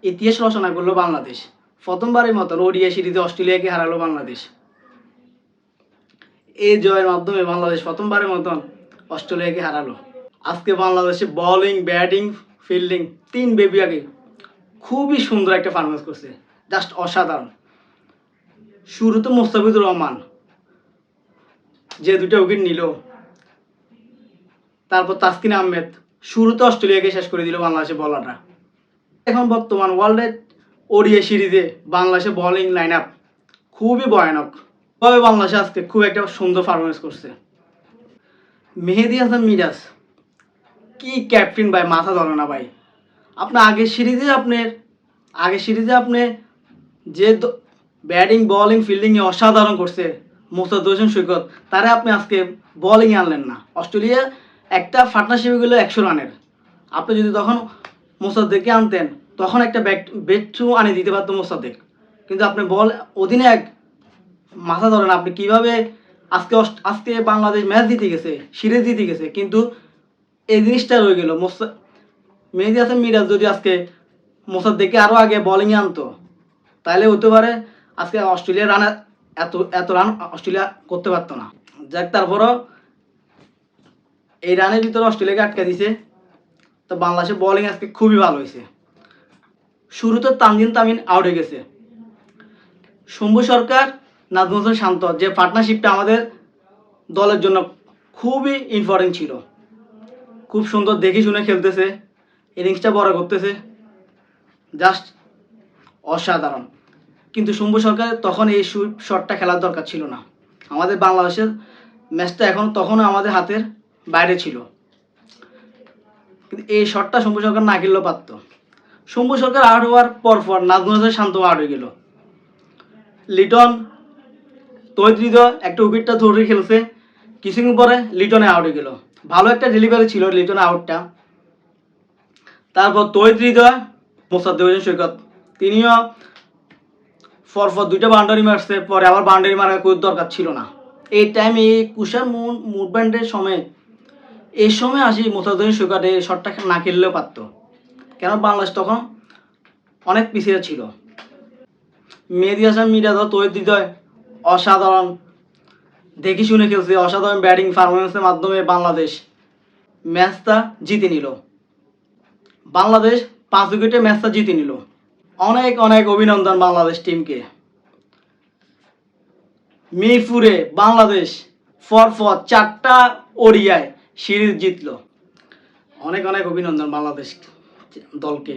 ইতিহাস রচনা করলো বাংলাদেশ। প্রথমবারের মতন ওডিআই সিরিজে অস্ট্রেলিয়াকে হারালো বাংলাদেশ। এই জয়ের মাধ্যমে বাংলাদেশ প্রথমবারের মতন অস্ট্রেলিয়াকে হারালো। আজকে বাংলাদেশে বোলিং, ব্যাটিং, ফিল্ডিং তিন বিভাগে খুবই সুন্দর একটা পারফরমেন্স করছে, জাস্ট অসাধারণ। শুরুতে মোস্তাফিজুর রহমান যে দুটো উইকেট নিল, তারপর তাসকিন আহমেদ শুরুতে অস্ট্রেলিয়াকে শেষ করে দিল বাংলাদেশের বলাররা। এখন বর্তমান ওয়ার্ল্ডের ওডিআই সিরিজে বাংলাদেশের বোলিং লাইন আপ খুবই ভয়ানক। তবে বাংলাদেশ আজকে খুব একটা সুন্দর পারফরমেন্স করছে। মেহেদী হাসান মিরাজ কি ক্যাপ্টেন ভাই, মাথা ধরে না ভাই। আপনার আগের সিরিজে আপনি যে ব্যাটিং, বোলিং, ফিল্ডিংয়ে অসাধারণ করছে মোস্তাফিজুর হোসেন সৈকত, তারে আপনি আজকে বোলিংয়ে আনলেন না। অস্ট্রেলিয়া একটা পার্টনারশিপে গেলো 100 রানের। আপনি যদি তখন মোস্তাফিজকে আনতেন, তখন একটা ব্যাটু আনি দিতে পারতো মোস্তাফিজ। কিন্তু আপনি অধিনায়ক, মাথা ধরেন আপনি কিভাবে আজকে বাংলাদেশ ম্যাচ জিতে গেছে, সিরিজ জিতে গেছে, কিন্তু এই জিনিসটা রয়ে গেল। মেহেদী হাসান মিরাজ যদি আজকে মোসাদ্দেককে আরও আগে বোলিংয়ে আনতো, তাহলে হতে পারে আজকে অস্ট্রেলিয়ার রান এত রান অস্ট্রেলিয়া করতে পারতো না। যাক, তারপরও এই রানের ভিতরে অস্ট্রেলিয়াকে আটকে দিছে। তো বাংলাদেশের বোলিং আজকে খুবই ভালো হয়েছে। শুরুতে তানজিম তামিম আউট হয়ে গেছে। শম্ভু সরকার, নাজমুল হোসেন শান্ত যে পার্টনারশিপটা আমাদের দলের জন্য খুবই ইম্পর্টেন্ট ছিল। খুব সুন্দর দেখে শুনে খেলতেছে, ইনিংসটা বড় করতেছে, জাস্ট অসাধারণ। কিন্তু শম্ভু সরকার তখন এই শটটা খেলার দরকার ছিল না। আমাদের বাংলাদেশের ম্যাচটা তখনও আমাদের হাতের বাইরে ছিল, কিন্তু এই শটটা শম্ভু সরকার না খেললেও পারত। শম্ভু সরকার আউট হওয়ার পরপর নাজমুল হোসেন শান্ত আউট হয়ে গেল। লিটন, তৌহিদ হৃদয় একটা উইকেটটা ধরে খেলছে, কিছুদিন পরে লিটনে আউট হয়ে গেল। ভালো একটা ডেলিভারি ছিল লিটন আউটটা। তারপর তৌহিদ হৃদয়, মোসাদ্দেক হোসেন সৈকত, তিনিও পরপর দুইটা বাউন্ডারি মারছে। পরে আবার বাউন্ডারি মারার কোনো দরকার ছিল না। এই টাইমে এই কুশার মুভমেন্টের সময় আসি মোসাদ্দেক হোসেন সৈকত এই শটটা না খেললেও পারতো, কেন বাংলাদেশ তখন অনেক পিছিয়ে ছিল। মেহেদী হাসান মিরাজ, তৌহিদ হৃদয় অসাধারণ দেখে শুনে খেলছে। অসাধারণ ব্যাটিং পারফরমেন্সের মাধ্যমে বাংলাদেশ ম্যাচটা জিতে নিল। বাংলাদেশ 5 উইকেটে ম্যাচটা জিতে নিল। অনেক অনেক অভিনন্দন বাংলাদেশ টিমকে। মিরপুরে বাংলাদেশ পরপর 4টা ওডিআই সিরিজ জিতলো। অনেক অনেক অভিনন্দন বাংলাদেশ দলকে।